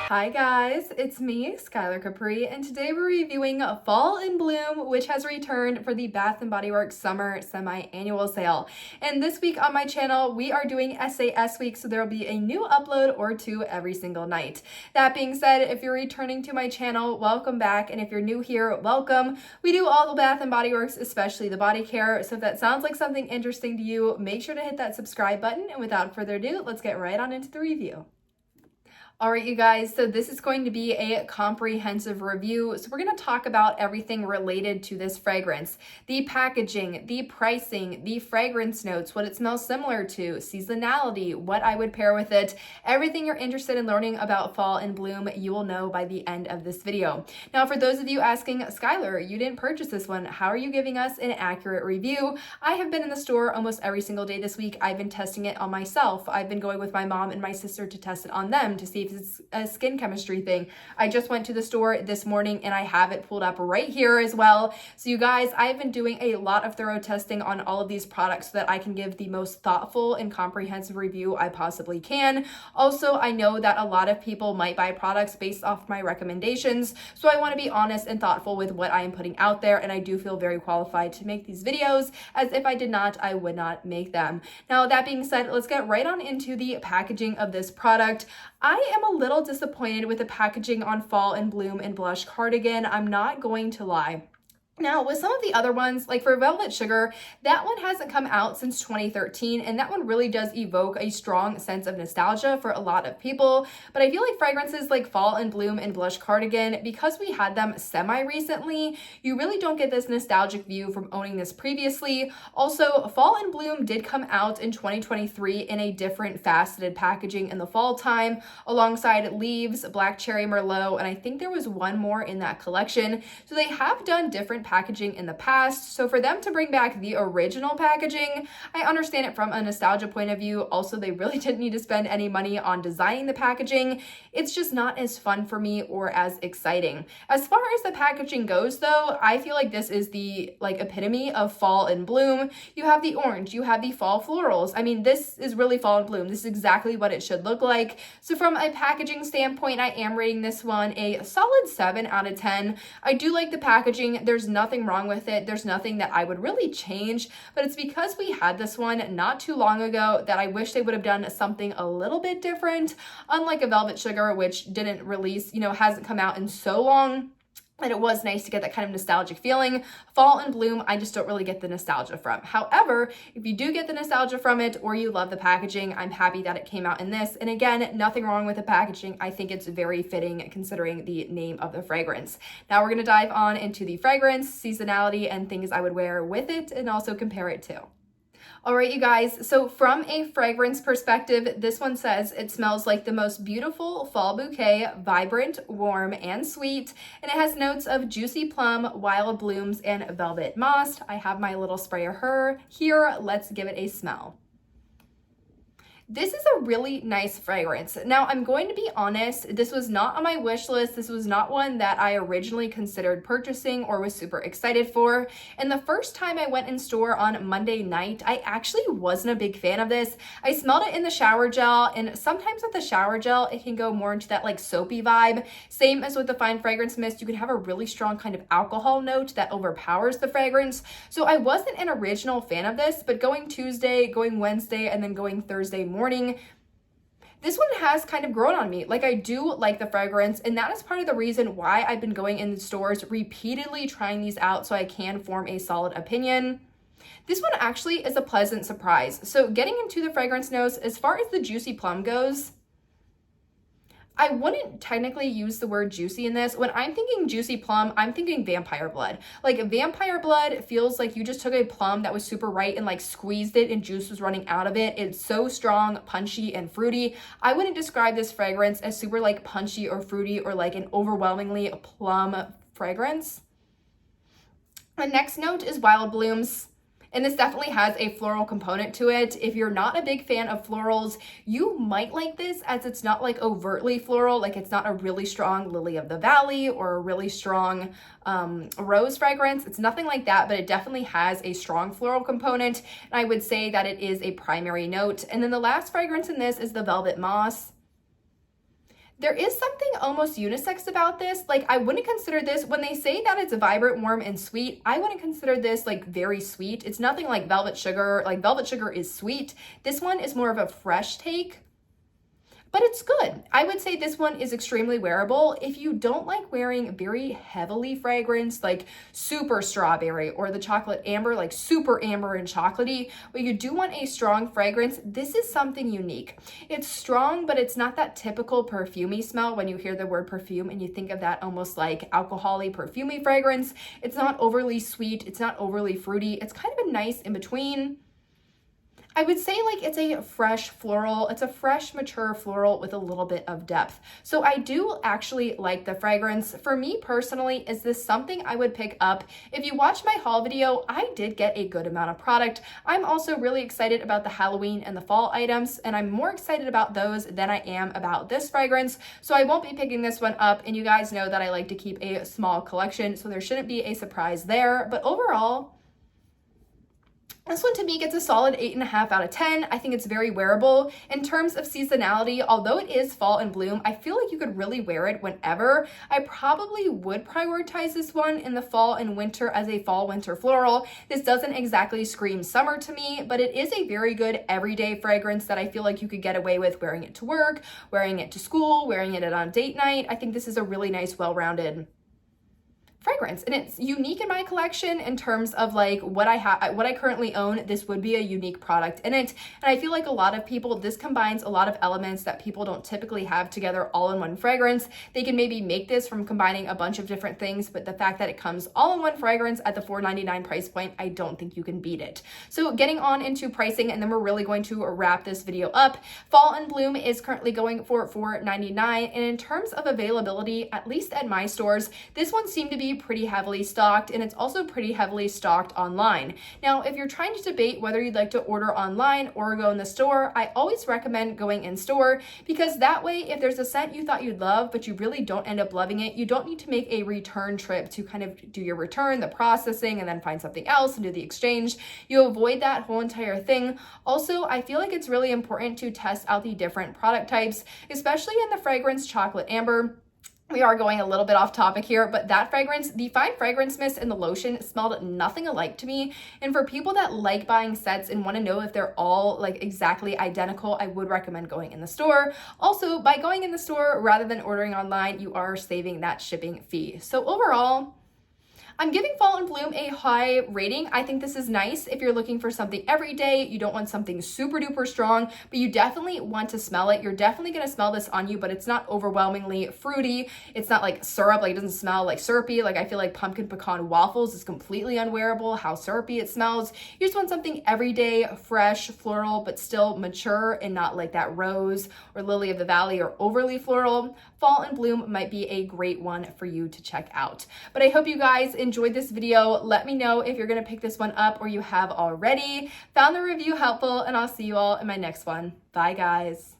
Hi guys, it's me, Skylar Capri, and today we're reviewing Fall in Bloom, which has returned for the Bath & Body Works Summer Semi-Annual Sale. And this week on my channel, we are doing SAS week, so there will be a new upload or two every single night. That being said, if you're returning to my channel, welcome back, and if you're new here, welcome. We do all the Bath & Body Works, especially the body care, so if that sounds like something interesting to you, make sure to hit that subscribe button, and without further ado, let's get right on into the review. All right, you guys, so this is going to be a comprehensive review. So we're going to talk about everything related to this fragrance, the packaging, the pricing, the fragrance notes, what it smells similar to, seasonality, what I would pair with it, everything you're interested in learning about Fall in Bloom, you will know by the end of this video. Now, for those of you asking, Skylar, you didn't purchase this one. How are you giving us an accurate review? I have been in the store almost every single day this week. I've been testing it on myself. I've been going with my mom and my sister to test it on them to see if it's a skin chemistry thing. I just went to the store this morning and I have it pulled up right here as well. So you guys, I've been doing a lot of thorough testing on all of these products so that I can give the most thoughtful and comprehensive review I possibly can. Also, I know that a lot of people might buy products based off my recommendations, so I want to be honest and thoughtful with what I am putting out there, and I do feel very qualified to make these videos, as if I did not, I would not make them. Now, that being said, let's get right on into the packaging of this product. I am a little disappointed with the packaging on Fall in Bloom and Blush Cardigan. I'm not going to lie. Now, with some of the other ones, like for Velvet Sugar, that one hasn't come out since 2013, and that one really does evoke a strong sense of nostalgia for a lot of people. But I feel like fragrances like Fall in Bloom and Blush Cardigan, because we had them semi-recently, you really don't get this nostalgic view from owning this previously. Also, Fall in Bloom did come out in 2023 in a different faceted packaging in the fall time, alongside Leaves, Black Cherry Merlot, and I think there was one more in that collection. So they have done different packaging in the past, so for them to bring back the original packaging, I understand it from a nostalgia point of view. Also, they really didn't need to spend any money on designing the packaging. It's just not as fun for me or as exciting. As far as the packaging goes though, I feel like this is the epitome of Fall in Bloom. You have the orange, you have the fall florals. I mean, this is really Fall in Bloom. This is exactly what it should look like. So from a packaging standpoint, I am rating this one a solid 7 out of 10. I do like the packaging. There's nothing wrong with it. There's nothing that I would really change, but it's because we had this one not too long ago that I wish they would have done something a little bit different, unlike a Velvet Sugar, which didn't release, hasn't come out in so long. And it was nice to get that kind of nostalgic feeling. Fall in Bloom, I just don't really get the nostalgia from. However, if you do get the nostalgia from it or you love the packaging, I'm happy that it came out in this. And again, nothing wrong with the packaging. I think it's very fitting considering the name of the fragrance. Now we're going to dive on into the fragrance, seasonality, and things I would wear with it and also compare it to. All right, you guys, so from a fragrance perspective, this one says it smells like the most beautiful fall bouquet, vibrant, warm, and sweet, and it has notes of juicy plum, wild blooms, and velvet moss. I have my little sprayer here. Let's give it a smell. This is a really nice fragrance. Now, I'm going to be honest, this was not on my wish list. This was not one that I originally considered purchasing or was super excited for. And the first time I went in store on Monday night, I actually wasn't a big fan of this. I smelled it in the shower gel, and sometimes with the shower gel, it can go more into that soapy vibe. Same as with the fine fragrance mist, you can have a really strong kind of alcohol note that overpowers the fragrance. So I wasn't an original fan of this, but going Tuesday, going Wednesday, and then going Thursday morning, this one has kind of grown on me. I do like the fragrance, and that is part of the reason why I've been going in the stores repeatedly trying these out so I can form a solid opinion. This one actually is a pleasant surprise. So getting into the fragrance notes, as far as the juicy plum goes, I wouldn't technically use the word juicy in this. When I'm thinking juicy plum, I'm thinking vampire blood. Vampire blood feels like you just took a plum that was super ripe and squeezed it and juice was running out of it. It's so strong, punchy, and fruity. I wouldn't describe this fragrance as super punchy or fruity or an overwhelmingly plum fragrance. The next note is wild blooms. And this definitely has a floral component to it. If you're not a big fan of florals, you might like this, as it's not overtly floral. It's not a really strong lily of the valley or a really strong rose fragrance. It's nothing like that, but it definitely has a strong floral component. And I would say that it is a primary note. And then the last fragrance in this is the velvet moss. There is something almost unisex about this. Like, I wouldn't consider this, when they say that it's vibrant, warm, and sweet, I wouldn't consider this like very sweet. It's nothing like Velvet Sugar. Like, Velvet Sugar is sweet. This one is more of a fresh take, but it's good. I would say this one is extremely wearable. If you don't like wearing very heavily fragranced, like super strawberry, or the chocolate amber, like super amber and chocolatey, but you do want a strong fragrance, this is something unique. It's strong, but it's not that typical perfumey smell when you hear the word perfume and you think of that almost like alcohol-y, perfumey fragrance. It's not overly sweet. It's not overly fruity. It's kind of a nice in between. I would say like it's a fresh floral, it's a fresh, mature floral with a little bit of depth. So I do actually like the fragrance. For me personally, is this something I would pick up? If you watch my haul video, I did get a good amount of product. I'm also really excited about the Halloween and the fall items, and I'm more excited about those than I am about this fragrance. So I won't be picking this one up, and you guys know that I like to keep a small collection, so there shouldn't be a surprise there. But overall, this one to me gets a solid 8.5 out of 10. I think it's very wearable. In terms of seasonality, although it is fall and bloom, I feel like you could really wear it whenever. I probably would prioritize this one in the fall and winter as a fall winter floral. This doesn't exactly scream summer to me, but it is a very good everyday fragrance that I feel like you could get away with wearing it to work, wearing it to school, wearing it on date night. I think this is a really nice, well-rounded fragrance, and it's unique in my collection in terms of like what I currently own. This would be a unique product in it, and I feel like a lot of people, this combines a lot of elements that people don't typically have together all in one fragrance. They can maybe make this from combining a bunch of different things, but the fact that it comes all in one fragrance at the $4.99 price point, I don't think you can beat it. So getting on into pricing, and then we're really going to wrap this video up. Fall and Bloom is currently going for $4.99, and in terms of availability, at least at my stores, this one seemed to be pretty heavily stocked, and it's also pretty heavily stocked online. Now, if you're trying to debate whether you'd like to order online or go in the store, I always recommend going in store, because that way, if there's a scent you thought you'd love, but you really don't end up loving it, you don't need to make a return trip to kind of do your return, the processing, and then find something else and do the exchange. You avoid that whole entire thing. Also, I feel like it's really important to test out the different product types, especially in the fragrance chocolate amber. We are going a little bit off topic here, but that fragrance, the Fine Fragrance Mist and the lotion, smelled nothing alike to me. And for people that like buying sets and want to know if they're all like exactly identical, I would recommend going in the store. Also, by going in the store rather than ordering online, you are saving that shipping fee. So overall, I'm giving Fall and Bloom a high rating. I think this is nice if you're looking for something every day. You don't want something super duper strong, but you definitely want to smell it. You're definitely going to smell this on you, but it's not overwhelmingly fruity. It's not like syrup, like it doesn't smell like syrupy. Like I feel like pumpkin pecan waffles is completely unwearable, how syrupy it smells. You just want something everyday, fresh, floral, but still mature and not like that rose or lily of the valley or overly floral. Fall and Bloom might be a great one for you to check out. But I hope you guys enjoyed this video. Let me know if you're going to pick this one up or you have already. Found the review helpful, and I'll see you all in my next one. Bye, guys.